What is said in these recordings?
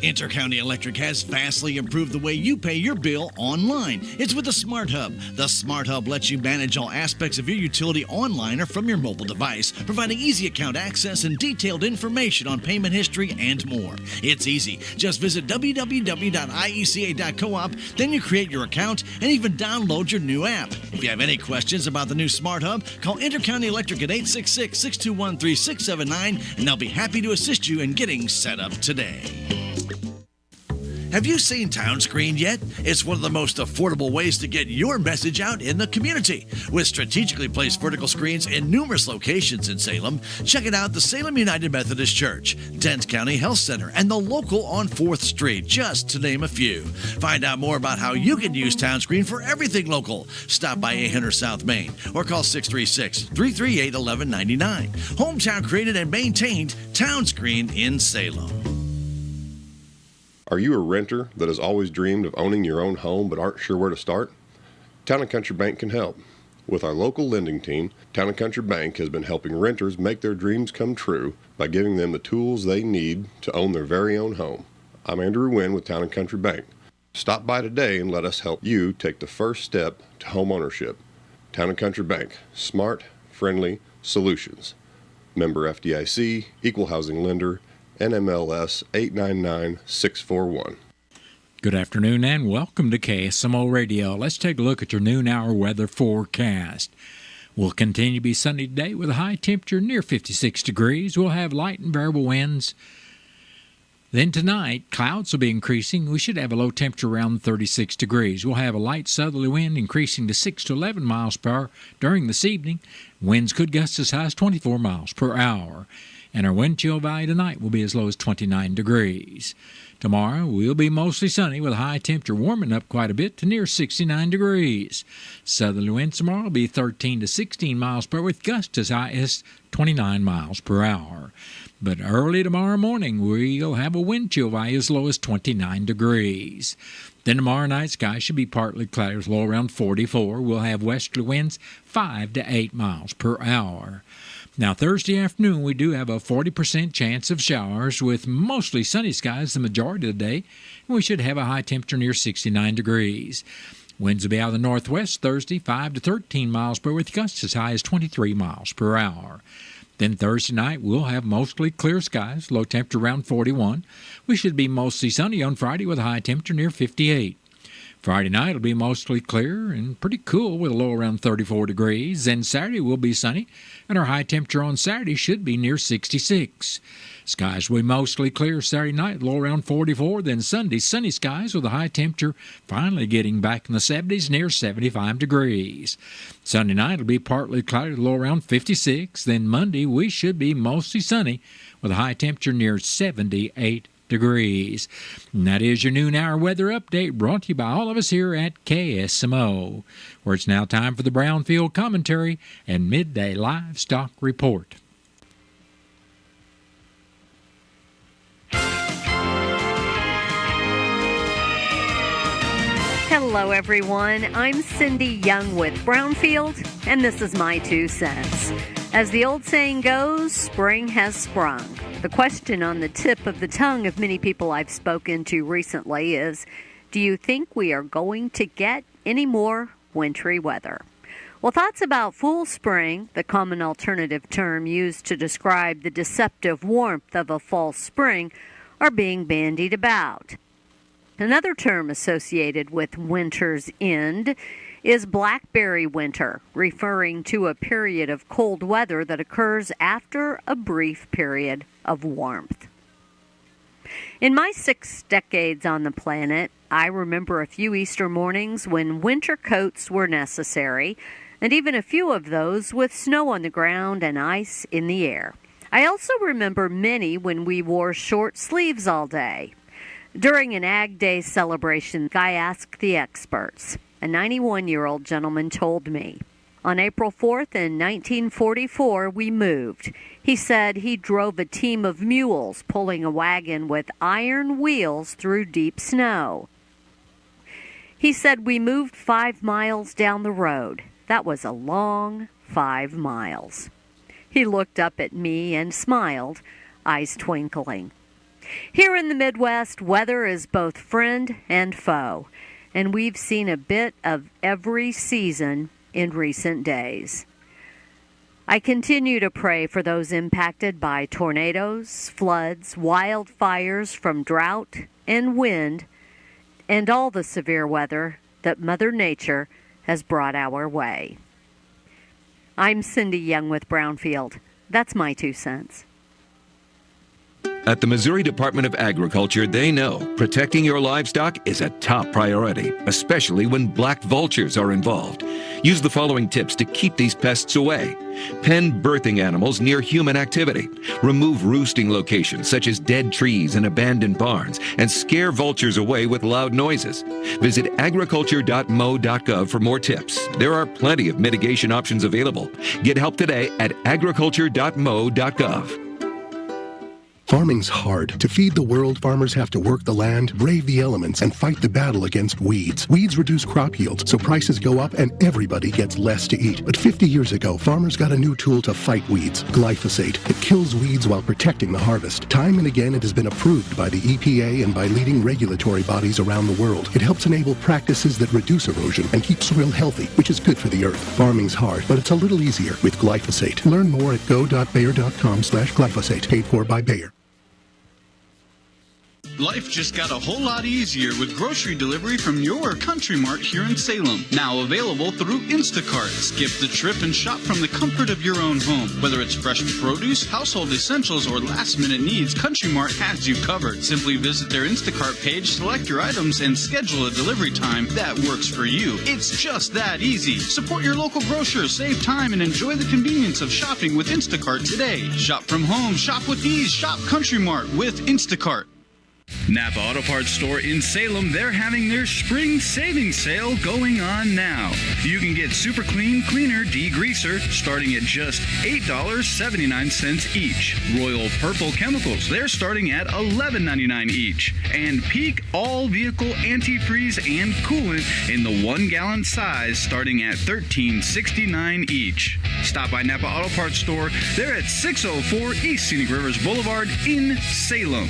Intercounty Electric has vastly improved the way you pay your bill online. It's with the Smart Hub. The Smart Hub lets you manage all aspects of your utility online or from your mobile device, providing easy account access and detailed information on payment history and more. It's easy. Just visit www.ieca.coop, then you create your account and even download your new app. If you have any questions about the new Smart Hub, call Intercounty Electric at 866-621-3679 and they'll be happy to assist you in getting set up today. Have you seen Town Screen yet? It's one of the most affordable ways to get your message out in the community. With strategically placed vertical screens in numerous locations in Salem, check it out: the Salem United Methodist Church, Dent County Health Center, and the local on 4th Street, just to name a few. Find out more about how you can use Town Screen for everything local. Stop by 800 South Main or call 636-338-1199. Hometown created and maintained, Town Screen in Salem. Are you a renter that has always dreamed of owning your own home but aren't sure where to start? Town & Country Bank can help. With our local lending team, Town & Country Bank has been helping renters make their dreams come true by giving them the tools they need to own their very own home. I'm Andrew Wynn with Town & Country Bank. Stop by today and let us help you take the first step to home ownership. Town & Country Bank. Smart, friendly solutions. Member FDIC, Equal Housing Lender, NMLS 899641. Good afternoon and welcome to KSMO Radio. Let's take a look at your noon hour weather forecast. We'll continue to be sunny today with a high temperature near 56 degrees. We'll have light and variable winds. Then tonight, clouds will be increasing. We should have a low temperature around 36 degrees. We'll have a light southerly wind increasing to 6 to 11 miles per hour during this evening. Winds could gust as high as 24 miles per hour. And our wind chill value tonight will be as low as 29 degrees. Tomorrow will be mostly sunny with a high temperature warming up quite a bit to near 69 degrees. Southerly winds tomorrow will be 13 to 16 miles per hour with gusts as high as 29 miles per hour. But early tomorrow morning we'll have a wind chill value as low as 29 degrees. Then tomorrow night, skies should be partly cloudy with low around 44. We'll have westerly winds 5 to 8 miles per hour. Now, Thursday afternoon, we do have a 40% chance of showers with mostly sunny skies the majority of the day, and we should have a high temperature near 69 degrees. Winds will be out of the northwest Thursday, 5 to 13 miles per hour with gusts as high as 23 miles per hour. Then Thursday night, we'll have mostly clear skies, low temperature around 41. We should be mostly sunny on Friday with a high temperature near 58. Friday night will be mostly clear and pretty cool with a low around 34 degrees. Then Saturday will be sunny, and our high temperature on Saturday should be near 66. Skies will be mostly clear Saturday night, low around 44. Then Sunday, sunny skies with a high temperature finally getting back in the 70s, near 75 degrees. Sunday night will be partly cloudy, low around 56. Then Monday, we should be mostly sunny with a high temperature near 78 degrees. And that is your noon hour weather update brought to you by all of us here at KSMO, where it's now time for the Brownfield Commentary and Midday Livestock Report. Hello, everyone. I'm Cindy Young with Brownfield, and this is my 2 cents. As the old saying goes, spring has sprung. The question on the tip of the tongue of many people I've spoken to recently is, do you think we are going to get any more wintry weather? Well, thoughts about full spring, the common alternative term used to describe the deceptive warmth of a fall spring, are being bandied about. Another term associated with winter's end is blackberry winter, referring to a period of cold weather that occurs after a brief period of warmth. In my 6 decades on the planet, I remember a few Easter mornings when winter coats were necessary, and even a few of those with snow on the ground and ice in the air. I also remember many when we wore short sleeves all day. During an Ag Day celebration, I asked the experts. A 91-year-old gentleman told me, on April 4th in 1944, we moved. He said he drove a team of mules pulling a wagon with iron wheels through deep snow. He said we moved 5 miles down the road. That was a long 5 miles. He looked up at me and smiled, eyes twinkling. Here in the Midwest, weather is both friend and foe, and we've seen a bit of every season in recent days. I continue to pray for those impacted by tornadoes, floods, wildfires from drought and wind, and all the severe weather that Mother Nature has brought our way. I'm Cindy Young with Brownfield. That's my 2 cents. At the Missouri Department of Agriculture, they know protecting your livestock is a top priority, especially when black vultures are involved. Use the following tips to keep these pests away. Pen birthing animals near human activity. Remove roosting locations such as dead trees and abandoned barns, and scare vultures away with loud noises. Visit agriculture.mo.gov for more tips. There are plenty of mitigation options available. Get help today at agriculture.mo.gov. Farming's hard. To feed the world, farmers have to work the land, brave the elements, and fight the battle against weeds. Weeds reduce crop yields, so prices go up and everybody gets less to eat. But 50 years ago, farmers got a new tool to fight weeds, glyphosate. It kills weeds while protecting the harvest. Time and again, it has been approved by the EPA and by leading regulatory bodies around the world. It helps enable practices that reduce erosion and keep soil healthy, which is good for the earth. Farming's hard, but it's a little easier with glyphosate. Learn more at go.bayer.com/glyphosate. Paid for by Bayer. Life just got a whole lot easier with grocery delivery from your Country Mart here in Salem. Now available through Instacart. Skip the trip and shop from the comfort of your own home. Whether it's fresh produce, household essentials, or last-minute needs, Country Mart has you covered. Simply visit their Instacart page, select your items, and schedule a delivery time that works for you. It's just that easy. Support your local grocer, save time, and enjoy the convenience of shopping with Instacart today. Shop from home, shop with ease, shop Country Mart with Instacart. Napa Auto Parts Store in Salem, they're having their spring savings sale going on now. You can get Super Clean Cleaner Degreaser starting at just $8.79 each. Royal Purple Chemicals, they're starting at $11.99 each. And Peak All Vehicle Antifreeze and Coolant in the 1 gallon size starting at $13.69 each. Stop by Napa Auto Parts Store. They're at 604 East Scenic Rivers Boulevard in Salem.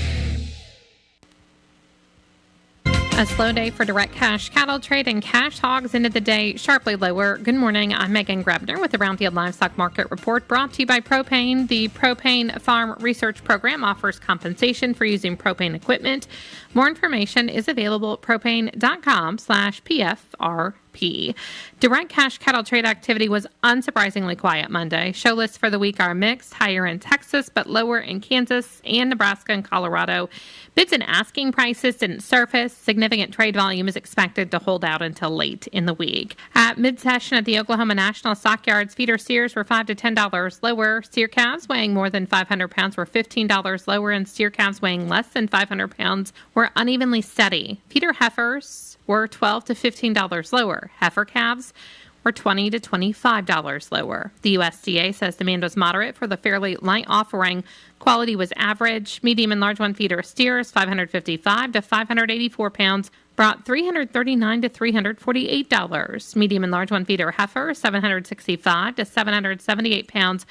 A slow day for direct cash cattle trade, and cash hogs ended the day sharply lower. Good morning. I'm Megan Grebner with the Brownfield Livestock Market Report, brought to you by Propane. The Propane Farm Research Program offers compensation for using propane equipment. More information is available at propane.com/PFRP. Direct cash cattle trade activity was unsurprisingly quiet Monday. Show lists for the week are mixed, higher in Texas, but lower in Kansas and Nebraska and Colorado. Bids and asking prices didn't surface. Significant trade volume is expected to hold out until late in the week. At mid-session at the Oklahoma National Stockyards, feeder steers were $5 to $10 lower. Steer calves weighing more than 500 pounds were $15 lower, and steer calves weighing less than 500 pounds were unevenly steady. Feeder heifers were $12 to $15 lower. Heifer calves were $20 to $25 lower. The USDA says demand was moderate for the fairly light offering. Quality was average. Medium and large one feeder steers, 555 to 584 pounds, brought $339 to $348. Medium and large one feeder heifer, 765 to 778 pounds,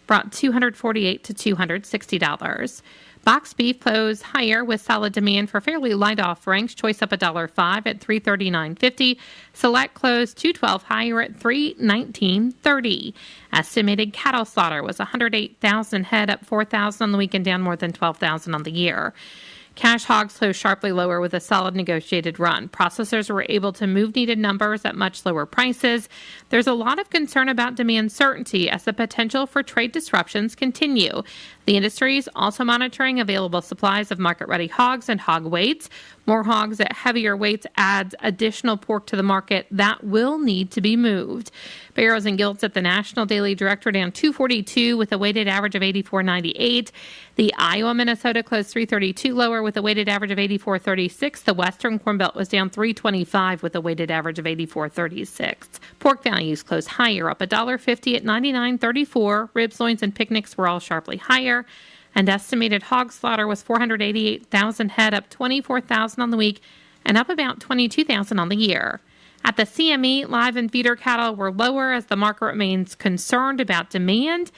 brought $248 to $260. Box beef closed higher with solid demand for fairly light offerings. Choice up $1.05 at $339.50. Select closed $2.12 higher at $319.30. Estimated cattle slaughter was 108,000 head, up 4,000 on the week and down more than 12,000 on the year. Cash hogs closed sharply lower with a solid negotiated run. Processors were able to move needed numbers at much lower prices. There's a lot of concern about demand certainty as the potential for trade disruptions continue. The industry is also monitoring available supplies of market-ready hogs and hog weights. More hogs at heavier weights adds additional pork to the market that will need to be moved. Barrows and Gilts at the National Daily Director down 242 with a weighted average of 84.98. The Iowa Minnesota closed 332 lower with a weighted average of 84.36. The Western Corn Belt was down 325 with a weighted average of 84.36. Pork values closed higher, up $1.50 at 99.34. Ribs, loins, and picnics were all sharply higher. And estimated hog slaughter was 488,000 head, up 24,000 on the week and up about 22,000 on the year. At the CME, live and feeder cattle were lower as the market remains concerned about demand,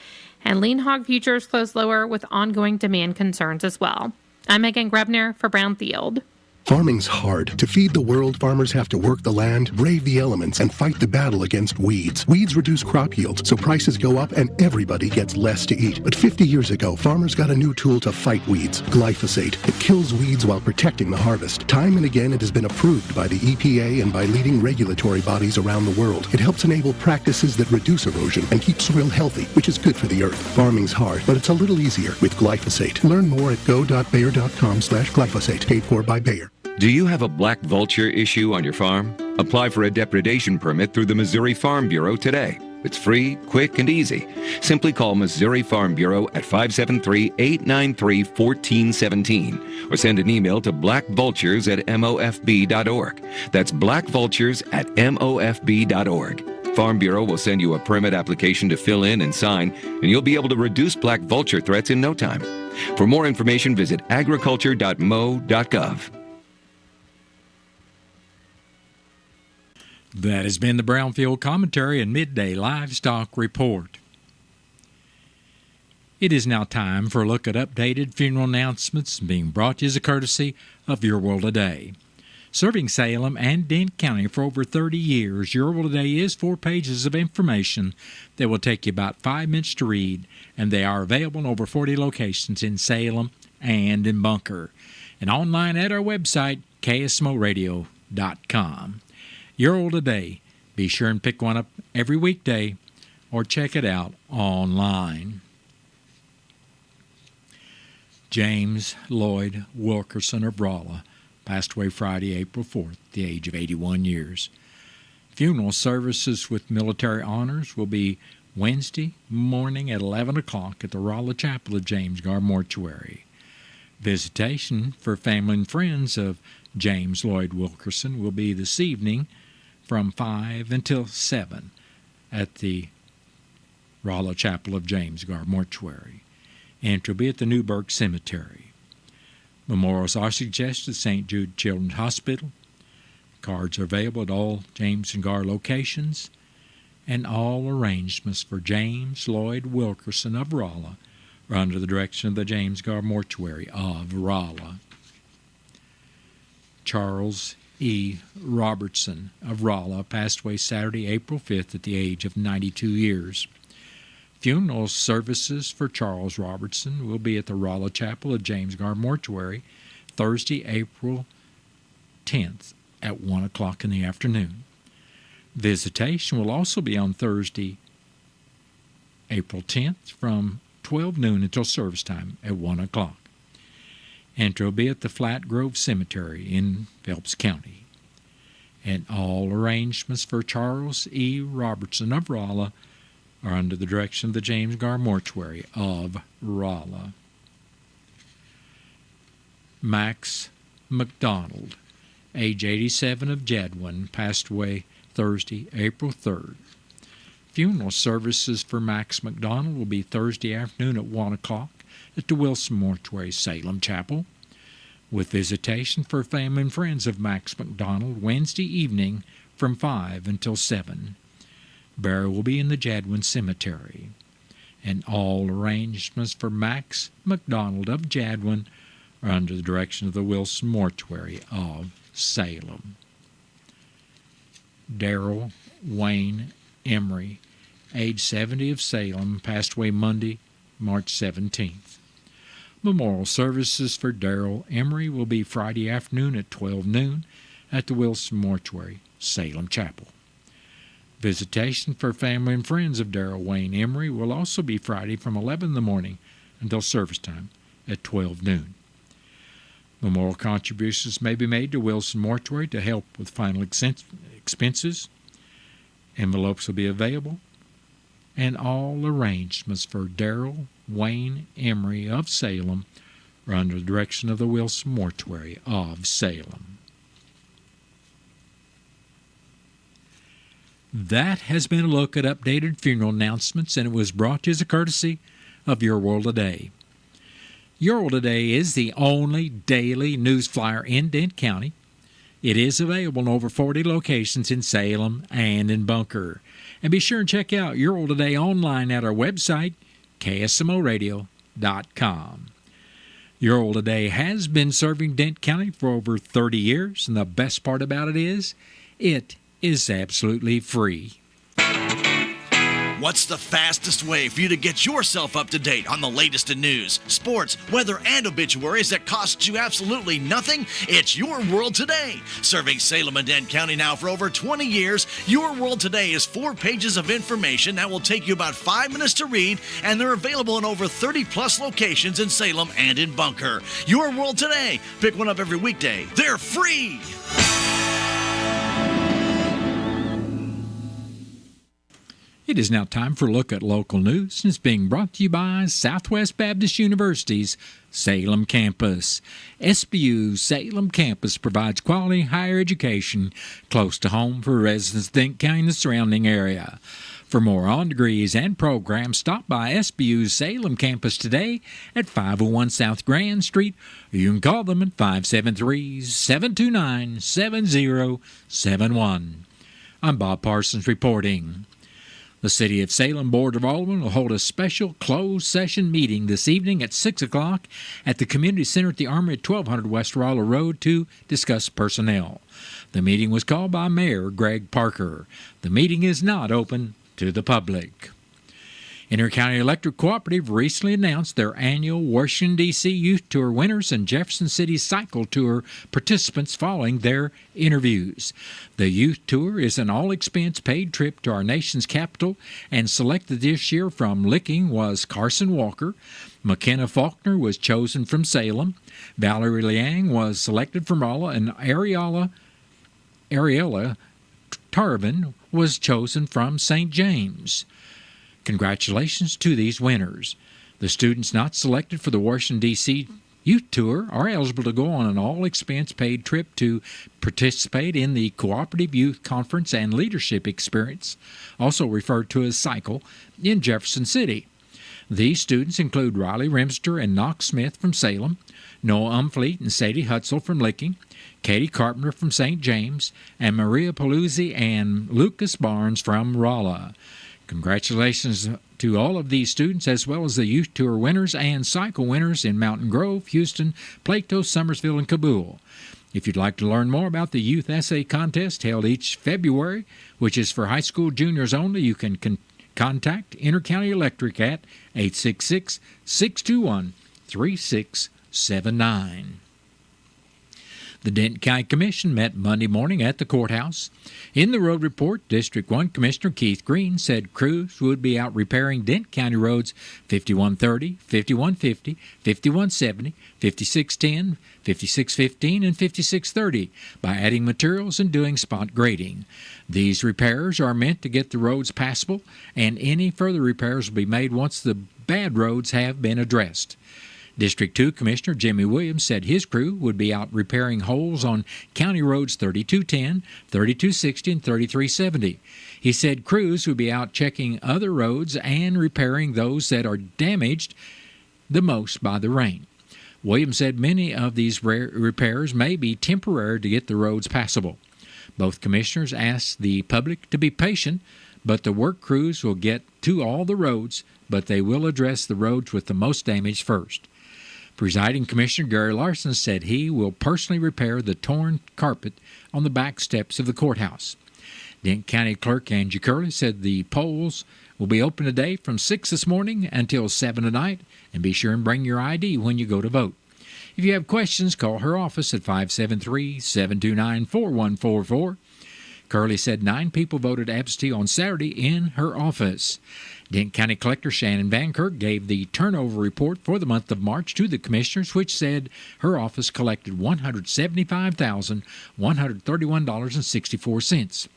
and lean hog futures closed lower with ongoing demand concerns as well. I'm Megan Grebner for Brownfield. Farming's hard. To feed the world, farmers have to work the land, brave the elements, and fight the battle against weeds. Weeds reduce crop yields, so prices go up and everybody gets less to eat. But 50 years ago, farmers got a new tool to fight weeds, glyphosate. It kills weeds while protecting the harvest. Time and again, it has been approved by the EPA and by leading regulatory bodies around the world. It helps enable practices that reduce erosion and keep soil healthy, which is good for the earth. Farming's hard, but it's a little easier with glyphosate. Learn more at go.bayer.com/glyphosate, paid for by Bayer. Do you have a black vulture issue on your farm? Apply for a depredation permit through the Missouri Farm Bureau today. It's free, quick, and easy. Simply call Missouri Farm Bureau at 573-893-1417 or send an email to blackvultures@mofb.org. That's blackvultures@mofb.org. Farm Bureau will send you a permit application to fill in and sign, and you'll be able to reduce black vulture threats in no time. For more information, visit agriculture.mo.gov. That has been the Brownfield Commentary and Midday Livestock Report. It is now time for a look at updated funeral announcements being brought to you as a courtesy of Your World Today. Serving Salem and Dent County for over 30 years, Your World Today is 4 pages of information that will take you about 5 minutes to read, and they are available in over 40 locations in Salem and in Bunker, and online at our website, KSMOradio.com. Your World Today. Be sure and pick one up every weekday or check it out online. James Lloyd Wilkerson of Rolla passed away Friday, April 4th, at the age of 81 years. Funeral services with military honors will be Wednesday morning at 11 o'clock at the Rolla Chapel of James Gar Mortuary. Visitation for family and friends of James Lloyd Wilkerson will be this evening from 5 until 7 at the Rolla Chapel of James Gar Mortuary. Entry will be at the Newburgh Cemetery. Memorials are suggested at St. Jude Children's Hospital. Cards are available at all James and Gar locations, and all arrangements for James Lloyd Wilkerson of Rolla are under the direction of the James Gar Mortuary of Rolla. Charles E. Robertson of Rolla passed away Saturday, April 5th at the age of 92 years. Funeral services for Charles Robertson will be at the Rolla Chapel of James Gar Mortuary Thursday, April 10th at 1 o'clock in the afternoon. Visitation will also be on Thursday, April 10th from 12 noon until service time at 1 o'clock. Entry will be at the Flat Grove Cemetery in Phelps County. And all arrangements for Charles E. Robertson of Rolla are under the direction of the James Gar Mortuary of Rolla. Max McDonald, age 87 of Jadwin, passed away Thursday, April 3rd. Funeral services for Max McDonald will be Thursday afternoon at 1 o'clock at the Wilson Mortuary, Salem Chapel, with visitation for family and friends of Max McDonald Wednesday evening from 5 until 7. Burial will be in the Jadwin Cemetery, and all arrangements for Max McDonald of Jadwin are under the direction of the Wilson Mortuary of Salem. Darrell Wayne Emery, age 70 of Salem, passed away Monday, March 17th. Memorial services for Darrell Emery will be Friday afternoon at 12 noon at the Wilson Mortuary, Salem Chapel. Visitation for family and friends of Darrell Wayne Emery will also be Friday from 11 in the morning until service time at 12 noon. Memorial contributions may be made to Wilson Mortuary to help with final expenses. Envelopes will be available, and all arrangements for Darrell Wayne Emery of Salem are under the direction of the Wilson Mortuary of Salem. That has been a look at updated funeral announcements, and it was brought to you as a courtesy of Your World Today. Your World Today is the only daily news flyer in Dent County. It is available in over 40 locations in Salem and in Bunker. And be sure and check out Your World Today online at our website, KSMOradio.com. Your Old Today has been serving Dent County for over 30 years, and the best part about it is absolutely free. What's the fastest way for you to get yourself up to date on the latest in news, sports, weather, and obituaries that costs you absolutely nothing? It's Your World Today. Serving Salem and Dent County now for over 20 years, Your World Today is 4 pages of information that will take you about 5 minutes to read, and they're available in over 30-plus locations in Salem and in Bunker. Your World Today. Pick one up every weekday. They're free. It is now time for a look at local news, and it's being brought to you by Southwest Baptist University's Salem campus. SBU's Salem campus provides quality higher education close to home for residents of Dent County and the surrounding area. For more on degrees and programs, stop by SBU's Salem campus today at 501 South Grand Street, or you can call them at 573-729-7071. I'm Bob Parsons reporting. The City of Salem Board of Aldermen will hold a special closed session meeting this evening at 6 o'clock at the Community Center at the Armory at 1200 West Rolla Road to discuss personnel. The meeting was called by Mayor Greg Parker. The meeting is not open to the public. Intercounty Electric Cooperative recently announced their annual Washington, D.C. Youth Tour winners and Jefferson City Cycle Tour participants following their interviews. The Youth Tour is an all-expense-paid trip to our nation's capital, and selected this year from Licking was Carson Walker. McKenna Faulkner was chosen from Salem. Valerie Liang was selected from Rolla, and Ariella Tarvin was chosen from St. James. Congratulations to these winners. The students not selected for the Washington, D.C. Youth Tour are eligible to go on an all-expense-paid trip to participate in the Cooperative Youth Conference and Leadership Experience, also referred to as CYCLE, in Jefferson City. These students include Riley Rimster and Knox Smith from Salem, Noah Umfleet and Sadie Hutzel from Licking, Katie Carpenter from St. James, and Maria Paluzzi and Lucas Barnes from Rolla. Congratulations to all of these students, as well as the Youth Tour winners and Cycle winners in Mountain Grove, Houston, Plato, Summersville, and Kabul. If you'd like to learn more about the Youth Essay Contest held each February, which is for high school juniors only, you can contact Intercounty Electric at 866-621-3679. The Denton County Commission met Monday morning at the courthouse. In the road report, District 1 Commissioner Keith Green said crews would be out repairing Denton County roads 5130, 5150, 5170, 5610, 5615, and 5630 by adding materials and doing spot grading. These repairs are meant to get the roads passable, and any further repairs will be made once the bad roads have been addressed. District 2 Commissioner Jimmy Williams said his crew would be out repairing holes on County Roads 3210, 3260, and 3370. He said crews would be out checking other roads and repairing those that are damaged the most by the rain. Williams said many of these repairs may be temporary to get the roads passable. Both commissioners asked the public to be patient, but the work crews will get to all the roads, but they will address the roads with the most damage first. Presiding Commissioner Gary Larson said he will personally repair the torn carpet on the back steps of the courthouse. Dent County Clerk Angie Curley said the polls will be open today from 6 this morning until 7 tonight, and be sure and bring your ID when you go to vote. If you have questions, call her office at 573-729-4144. Curley said 9 people voted absentee on Saturday in her office. Dent County Collector Shannon Van Kirk gave the turnover report for the month of March to the commissioners, which said her office collected $175,131.64.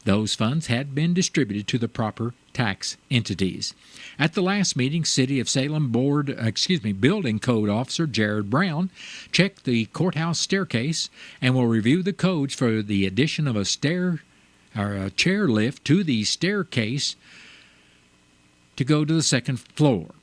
Those funds had been distributed to the proper tax entities. At the last meeting, City of Salem Building Code Officer Jared Brown checked the courthouse staircase and will review the codes for the addition of a chair lift to the staircase to go to the second floor.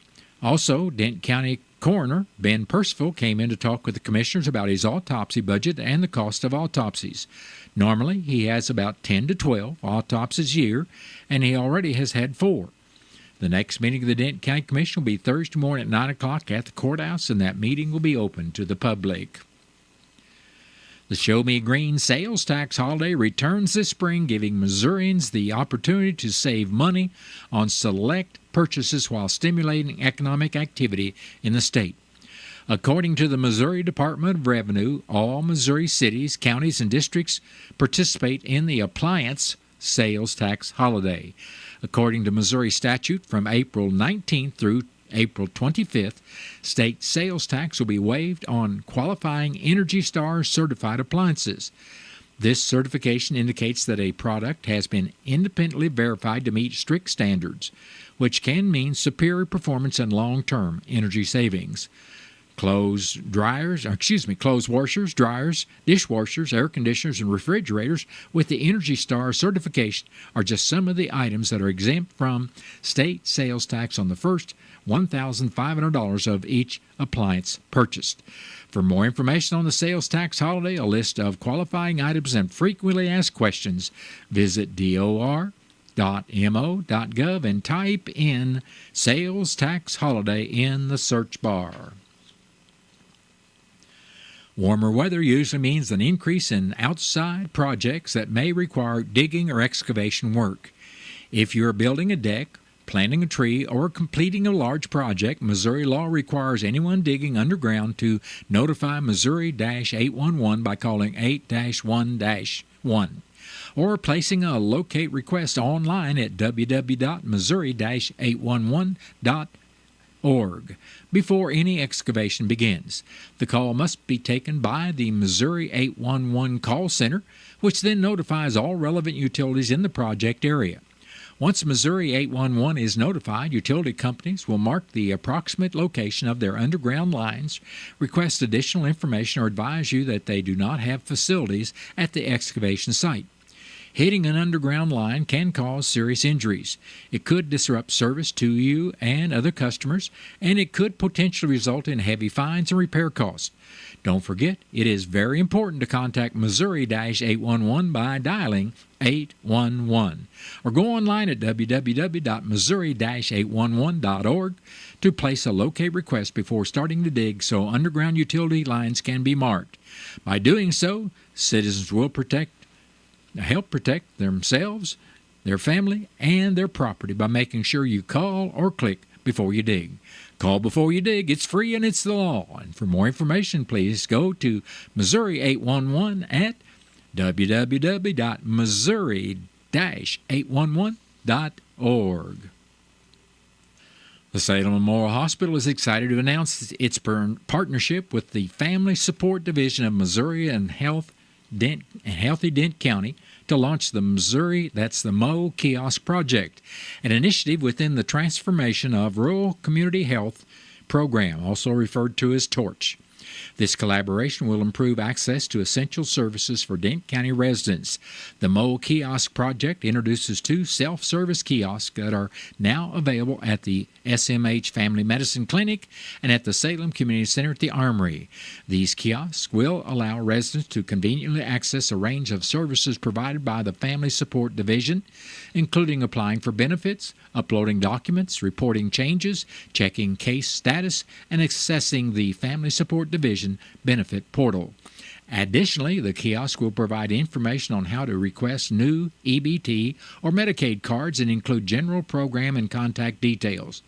Also, Dent County Coroner Ben Percival came in to talk with the commissioners about his autopsy budget and the cost of autopsies. Normally, he has about 10 to 12 autopsies a year, and he already has had 4. The next meeting of the Denton County Commission will be Thursday morning at 9 o'clock at the courthouse, and that meeting will be open to the public. The Show Me Green sales tax holiday returns this spring, giving Missourians the opportunity to save money on select purchases while stimulating economic activity in the state. According to the Missouri Department of Revenue, all Missouri cities, counties, and districts participate in the appliance sales tax holiday. According to Missouri statute, from April 19th through April 25th, state sales tax will be waived on qualifying Energy Star certified appliances. This certification indicates that a product has been independently verified to meet strict standards, which can mean superior performance and long-term energy savings. Clothes washers, dryers, dishwashers, air conditioners, and refrigerators with the Energy Star certification are just some of the items that are exempt from state sales tax on the first $1,500 of each appliance purchased. For more information on the sales tax holiday, a list of qualifying items, and frequently asked questions, visit DOR.mo.gov and type in sales tax holiday in the search bar. Warmer weather usually means an increase in outside projects that may require digging or excavation work. If you're building a deck, planting a tree, or completing a large project, Missouri law requires anyone digging underground to notify Missouri-811 by calling 8-1-1 or placing a locate request online at www.missouri-811.org before any excavation begins. The call must be taken by the Missouri 811 call center, which then notifies all relevant utilities in the project area. Once Missouri 811 is notified, utility companies will mark the approximate location of their underground lines, request additional information, or advise you that they do not have facilities at the excavation site. Hitting an underground line can cause serious injuries. It could disrupt service to you and other customers, and it could potentially result in heavy fines and repair costs. Don't forget, it is very important to contact Missouri-811 by dialing 811 or go online at www.missouri-811.org to place a locate request before starting to dig so underground utility lines can be marked. By doing so, citizens will help protect themselves, their family, and their property by making sure you call or click before you dig. Call before you dig. It's free and it's the law. And for more information, please go to Missouri 811 at www.missouri-811.org. The Salem Memorial Hospital is excited to announce its partnership with the Family Support Division of Missouri and Healthy Dent County to launch the MO Kiosk Project, an initiative within the Transformation of Rural Community Health Program, also referred to as TORCH. This collaboration will improve access to essential services for Dent County residents. The Mo Kiosk Project introduces 2 self-service kiosks that are now available at the SMH Family Medicine Clinic and at the Salem Community Center at the Armory. These kiosks will allow residents to conveniently access a range of services provided by the Family Support Division, including applying for benefits, uploading documents, reporting changes, checking case status, and accessing the Family Support Division benefit portal. Additionally, the kiosk will provide information on how to request new EBT or Medicaid cards and include general program and contact details.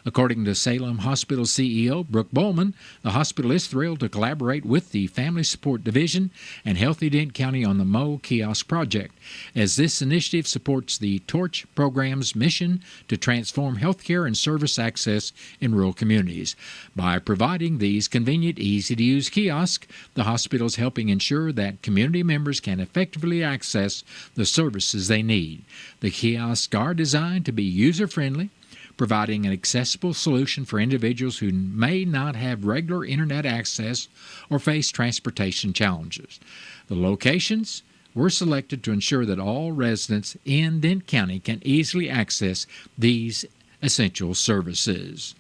According to Salem Hospital CEO Brooke Bowman, the hospital is thrilled to collaborate with the Family Support Division and Healthy Dent County on the Mo Kiosk Project, as this initiative supports the TORCH program's mission to transform healthcare and service access in rural communities. By providing these convenient, easy-to-use kiosks, the hospital is helping ensure that community members can effectively access the services they need. The kiosks are designed to be user-friendly, providing an accessible solution for individuals who may not have regular internet access or face transportation challenges. The locations were selected to ensure that all residents in Dent County can easily access these essential services.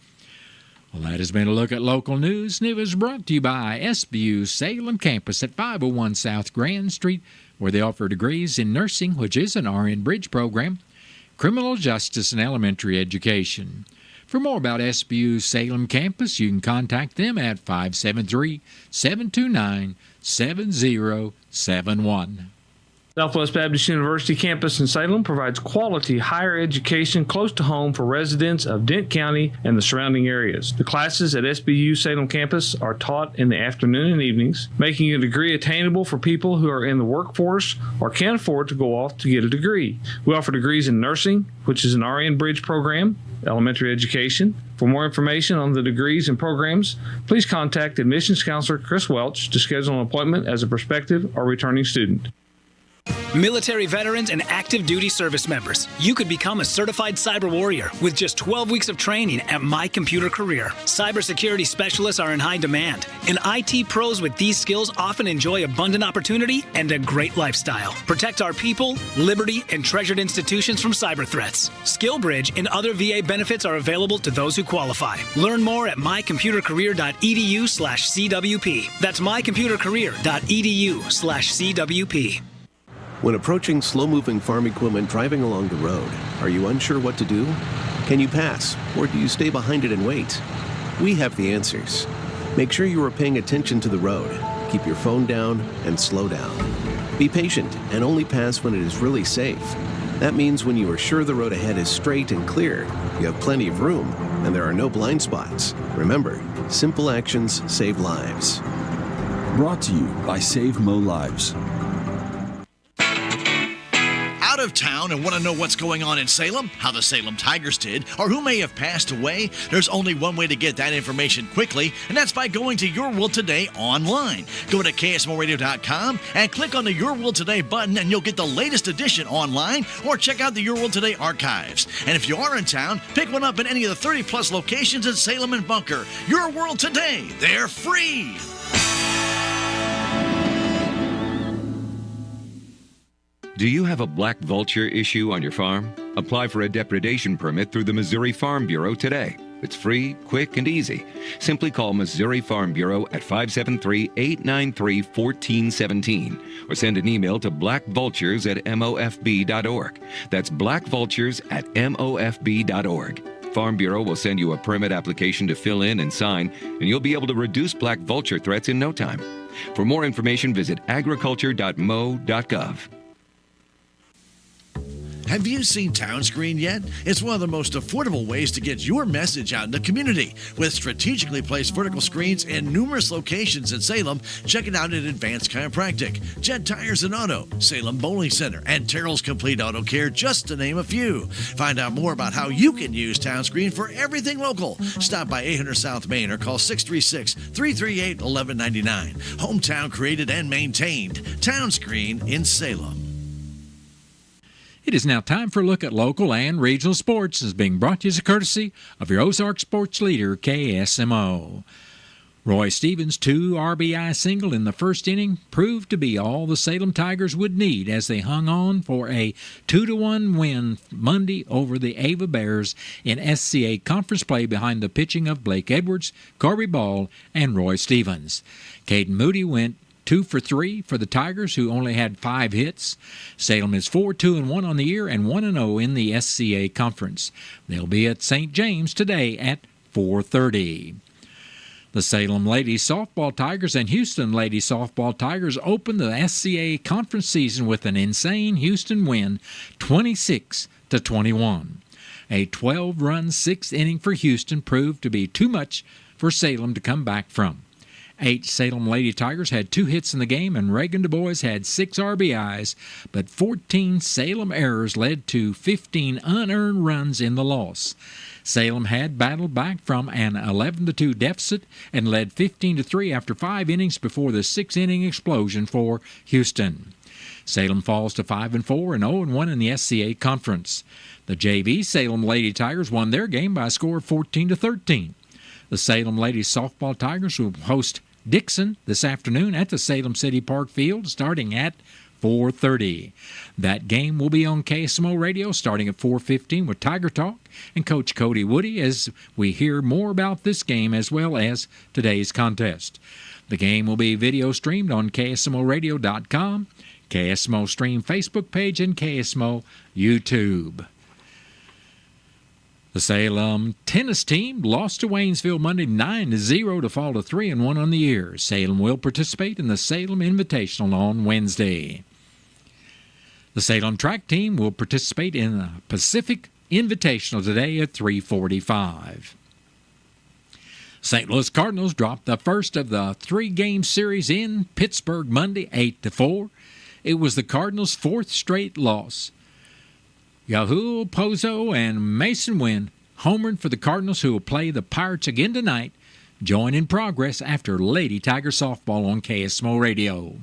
Well, that has been a look at local news, and it was brought to you by SBU Salem Campus at 501 South Grand Street, where they offer degrees in nursing, which is an RN Bridge program, criminal justice, and elementary education. For more about SBU's Salem campus, you can contact them at 573-729-7071. Southwest Baptist University campus in Salem provides quality higher education close to home for residents of Dent County and the surrounding areas. The classes at SBU Salem campus are taught in the afternoon and evenings, making a degree attainable for people who are in the workforce or can't afford to go off to get a degree. We offer degrees in nursing, which is an RN Bridge program, elementary education. For more information on the degrees and programs, please contact admissions counselor Chris Welch to schedule an appointment as a prospective or returning student. Military veterans and active duty service members, you could become a certified cyber warrior with just 12 weeks of training at My Computer Career. Cybersecurity specialists are in high demand, and IT pros with these skills often enjoy abundant opportunity and a great lifestyle. Protect our people, liberty, and treasured institutions from cyber threats. SkillBridge and other VA benefits are available to those who qualify. Learn more at mycomputercareer.edu/CWP. That's mycomputercareer.edu/CWP. When approaching slow-moving farm equipment driving along the road, are you unsure what to do? Can you pass, or do you stay behind it and wait? We have the answers. Make sure you are paying attention to the road. Keep your phone down and slow down. Be patient and only pass when it is really safe. That means when you are sure the road ahead is straight and clear, you have plenty of room, and there are no blind spots. Remember, simple actions save lives. Brought to you by Save Mo Lives. Out of town and want to know what's going on in Salem, how the Salem Tigers did, or who may have passed away? There's only one way to get that information quickly, and that's by going to Your World Today online. Go to KSMORadio.com and click on the Your World Today button, and you'll get the latest edition online, or check out the Your World Today archives. And if you are in town, pick one up in any of the 30-plus locations in Salem and Bunker. Your World Today, they're free. Do you have a black vulture issue on your farm? Apply for a depredation permit through the Missouri Farm Bureau today. It's free, quick, and easy. Simply call Missouri Farm Bureau at 573-893-1417 or send an email to blackvultures@mofb.org. That's blackvultures@mofb.org. Farm Bureau will send you a permit application to fill in and sign, and you'll be able to reduce black vulture threats in no time. For more information, visit agriculture.mo.gov. Have you seen Townscreen yet? It's one of the most affordable ways to get your message out in the community. With strategically placed vertical screens in numerous locations in Salem, check it out at Advanced Chiropractic, Jet Tires and Auto, Salem Bowling Center, and Terrell's Complete Auto Care, just to name a few. Find out more about how you can use Townscreen for everything local. Stop by 800 South Main or call 636-338-1199. Hometown created and maintained. Townscreen in Salem. It is now time for a look at local and regional sports, as being brought to you as a courtesy of your Ozark sports leader, KSMO. Roy Stevens' 2 RBI single in the first inning proved to be all the Salem Tigers would need as they hung on for a 2-1 win Monday over the Ava Bears in SCA conference play behind the pitching of Blake Edwards, Corby Ball, and Roy Stevens. Caden Moody went 2 for 3 for the Tigers, who only had 5 hits. Salem is 4-2-1 on the year and 1-0 in the SCA Conference. They'll be at St. James today at 4:30. The Salem Ladies Softball Tigers and Houston Ladies Softball Tigers opened the SCA Conference season with an insane Houston win, 26-21. A 12-run 6th inning for Houston proved to be too much for Salem to come back from. 8 Salem Lady Tigers had 2 hits in the game, and Reagan Du Bois had 6 RBIs, but 14 Salem errors led to 15 unearned runs in the loss. Salem had battled back from an 11-2 deficit and led 15-3 after 5 innings before the 6th-inning explosion for Houston. Salem falls to 5-4 and 0-1 in the SCA Conference. The JV Salem Lady Tigers won their game by a score of 14-13. The Salem Ladies Softball Tigers will host Dixon this afternoon at the Salem City Park Field starting at 4:30. That game will be on KSMO Radio starting at 4:15 with Tiger Talk and Coach Cody Woody as we hear more about this game as well as today's contest. The game will be video streamed on KSMORadio.com, KSMO Stream Facebook page, and KSMO YouTube. The Salem tennis team lost to Waynesville Monday 9-0 to fall to 3-1 on the year. Salem will participate in the Salem Invitational on Wednesday. The Salem track team will participate in the Pacific Invitational today at 3:45. St. Louis Cardinals dropped the first of the 3-game series in Pittsburgh Monday 8-4. It was the Cardinals' 4th straight loss. Yahoo, Pozo, and Mason Wynn homered for the Cardinals, who will play the Pirates again tonight. Join in progress after Lady Tiger softball on KSMO Radio.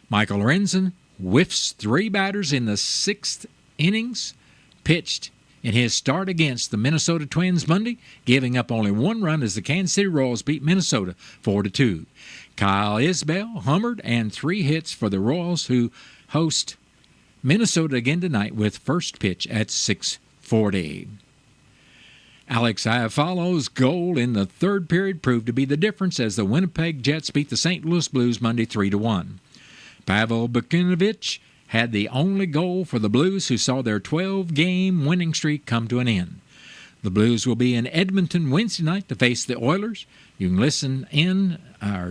Michael Lorenzen whiffs 3 batters in the 6th innings pitched in his start against the Minnesota Twins Monday, giving up only 1 run as the Kansas City Royals beat Minnesota 4-2. Kyle Isbell homered and 3 hits for the Royals, who host Minnesota again tonight with first pitch at 6:40. Alex Iafalo's goal in the 3rd period proved to be the difference as the Winnipeg Jets beat the St. Louis Blues Monday 3-1. Pavel Bukinovich had the only goal for the Blues, who saw their 12-game winning streak come to an end. The Blues will be in Edmonton Wednesday night to face the Oilers. You can listen in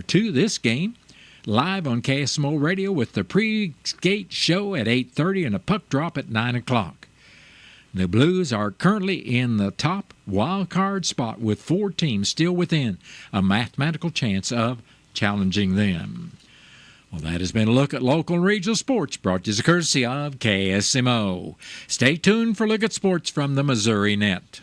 to this game live on KSMO Radio with the pre-skate show at 8:30 and a puck drop at 9 o'clock. The Blues are currently in the top wild card spot with 4 teams still within a mathematical chance of challenging them. Well, that has been a look at local and regional sports brought to you as a courtesy of KSMO. Stay tuned for a look at sports from the Missouri Net.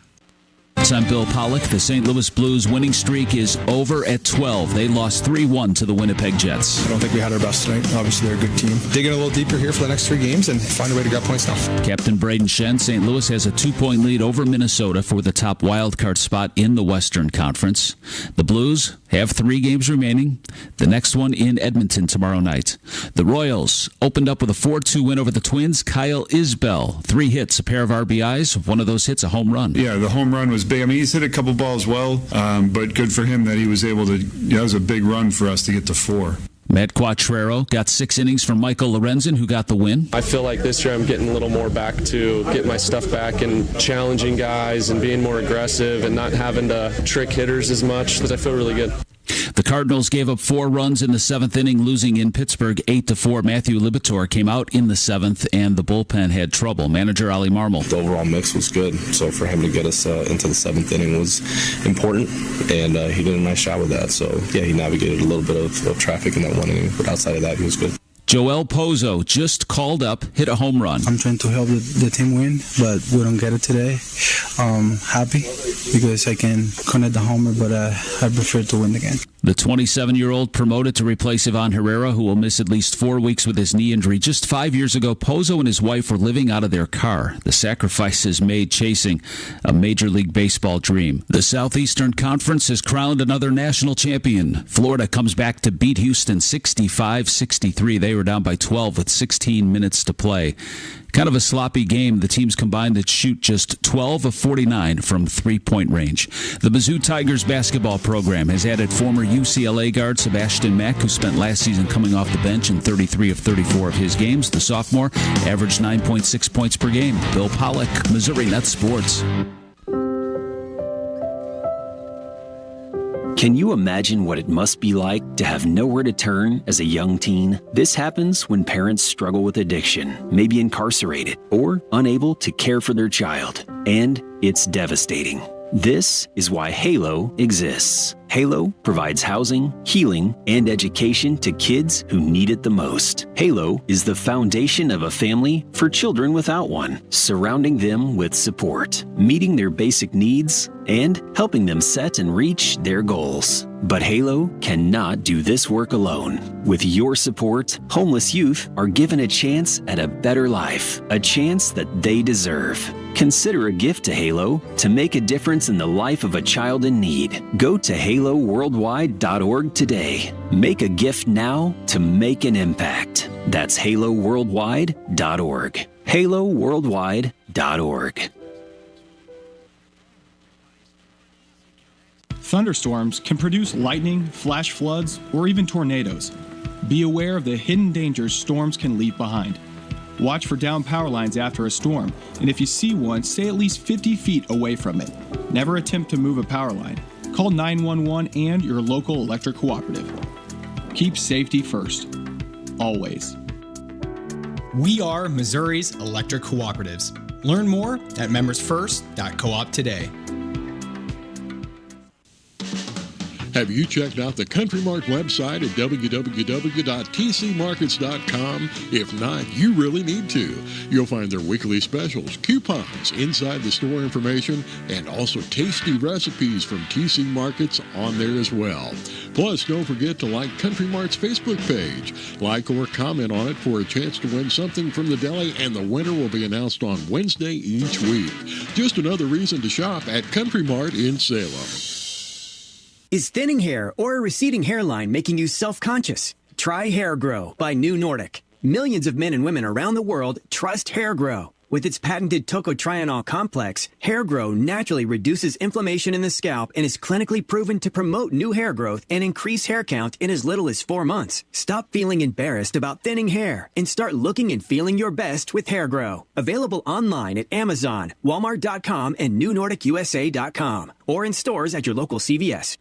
I'm Bill Pollock. The St. Louis Blues winning streak is over at 12. They lost 3-1 to the Winnipeg Jets. I don't think we had our best tonight. Obviously, they're a good team. Digging a little deeper here for the next 3 games and find a way to grab points now. Captain Braden Shen, St. Louis has a 2-point lead over Minnesota for the top wildcard spot in the Western Conference. The Blues have 3 games remaining. The next one in Edmonton tomorrow night. The Royals opened up with a 4-2 win over the Twins. Kyle Isbell, 3 hits, a pair of RBIs. One of those hits, a home run. Yeah, the home run was big. I mean, he's hit a couple balls well, but good for him that he was able to, that was a big run for us to get to 4. Matt Quattrero got 6 innings from Michael Lorenzen, who got the win. I feel like this year I'm getting a little more back to get my stuff back and challenging guys and being more aggressive and not having to trick hitters as much, because I feel really good. The Cardinals gave up 4 runs in the 7th inning, losing in Pittsburgh 8-4. Matthew Libator came out in the 7th, and the bullpen had trouble. Manager Ali Marmol. The overall mix was good, so for him to get us into the 7th inning was important, and he did a nice job with that. So, yeah, he navigated a little bit of traffic in that 1 inning, but outside of that, he was good. Joel Pozo just called up, hit a home run. I'm trying to help the team win, but we don't get it today. Happy because I can connect the homer, but I prefer to win the game. The 27-year-old promoted to replace Ivan Herrera, who will miss at least 4 weeks with his knee injury. Just 5 years ago, Pozo and his wife were living out of their car. The sacrifices made chasing a Major League Baseball dream. The Southeastern Conference has crowned another national champion. Florida comes back to beat Houston 65-63. They were down by 12 with 16 minutes to play. Kind of a sloppy game. The teams combined to shoot just 12 of 49 from three-point range. The Mizzou Tigers basketball program has added former UCLA guard Sebastian Mack, who spent last season coming off the bench in 33 of 34 of his games. The sophomore averaged 9.6 points per game. Bill Pollock, Missouri Net Sports. Can you imagine what it must be like to have nowhere to turn as a young teen? This happens when parents struggle with addiction, may be incarcerated, or unable to care for their child. And it's devastating. This is why Halo exists. Halo provides housing, healing, and education to kids who need it the most. Halo is the foundation of a family for children without one, surrounding them with support, meeting their basic needs, and helping them set and reach their goals. But Halo cannot do this work alone. With your support, homeless youth are given a chance at a better life, a chance that they deserve. Consider a gift to Halo to make a difference in the life of a child in need. Go to haloworldwide.org today. Make a gift now to make an impact. That's haloworldwide.org. haloworldwide.org. Thunderstorms can produce lightning, flash floods, or even tornadoes. Be aware of the hidden dangers storms can leave behind. Watch for downed power lines after a storm, and if you see one, stay at least 50 feet away from it. Never attempt to move a power line. Call 911 and your local electric cooperative. Keep safety first. Always. We are Missouri's electric cooperatives. Learn more at membersfirst.coop today. Have you checked out the Country Mart website at www.tcmarkets.com? If not, you really need to. You'll find their weekly specials, coupons, inside the store information, and also tasty recipes from TC Markets on there as well. Plus, don't forget to like Country Mart's Facebook page. Like or comment on it for a chance to win something from the deli, and the winner will be announced on Wednesday each week. Just another reason to shop at Country Mart in Salem. Is thinning hair or a receding hairline making you self-conscious? Try Hair Grow by New Nordic. Millions of men and women around the world trust Hair Grow. With its patented tocotrienol complex, Hair Grow naturally reduces inflammation in the scalp and is clinically proven to promote new hair growth and increase hair count in as little as 4 months. Stop feeling embarrassed about thinning hair and start looking and feeling your best with Hair Grow. Available online at Amazon, Walmart.com, and NewNordicUSA.com, or in stores at your local CVS.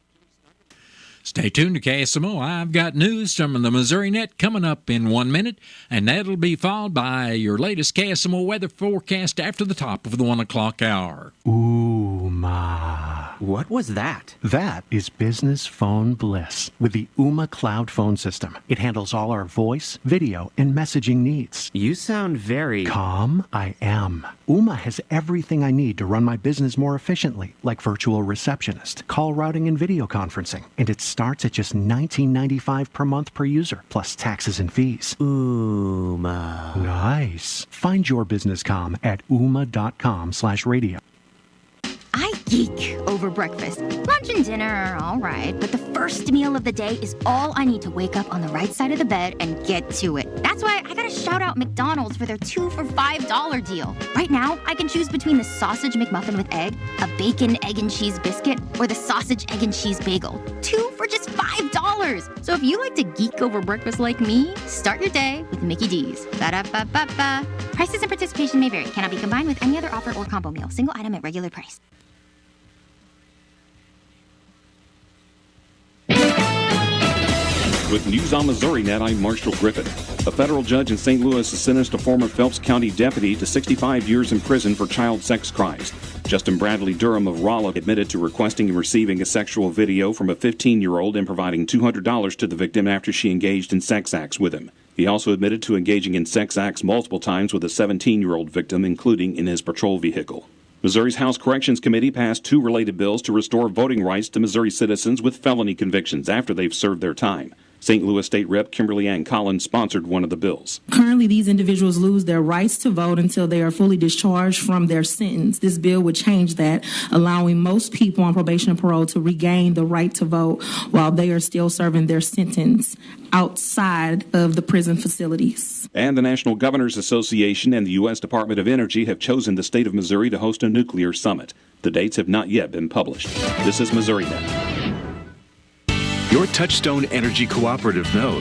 Stay tuned to KSMO. I've got news from the Missouri Net coming up in 1 minute, and that'll be followed by your latest KSMO weather forecast after the top of the 1 o'clock hour. Ooma. What was that? That is business phone bliss with the Ooma Cloud Phone System. It handles all our voice, video, and messaging needs. You sound very... Calm, I am. Ooma has everything I need to run my business more efficiently, like virtual receptionist, call routing, and video conferencing. And it starts at just $19.95 per month per user, plus taxes and fees. Ooma. Nice. Find your business calm at ooma.com/radio. I geek over breakfast. Lunch and dinner are all right, but the first meal of the day is all I need to wake up on the right side of the bed and get to it. That's why I gotta shout out McDonald's for their 2 for $5 deal. Right now, I can choose between the sausage McMuffin with egg, a bacon, egg, and cheese biscuit, or the sausage, egg, and cheese bagel. 2 for just $5. So if you like to geek over breakfast like me, start your day with Mickey D's. Ba-da-ba-ba-ba. Prices and participation may vary. Cannot be combined with any other offer or combo meal. Single item at regular price. With News on Missouri Net, I'm Marshall Griffin. A federal judge in St. Louis has sentenced a former Phelps County deputy to 65 years in prison for child sex crimes. Justin Bradley Durham of Rolla admitted to requesting and receiving a sexual video from a 15-year-old and providing $200 to the victim after she engaged in sex acts with him. He also admitted to engaging in sex acts multiple times with a 17-year-old victim, including in his patrol vehicle. Missouri's House Corrections Committee passed 2 related bills to restore voting rights to Missouri citizens with felony convictions after they've served their time. St. Louis State Rep. Kimberly Ann Collins sponsored one of the bills. Currently, these individuals lose their rights to vote until they are fully discharged from their sentence. This bill would change that, allowing most people on probation and parole to regain the right to vote while they are still serving their sentence outside of the prison facilities. And the National Governors Association and the U.S. Department of Energy have chosen the state of Missouri to host a nuclear summit. The dates have not yet been published. This is Missouri Net. Your Touchstone Energy Cooperative knows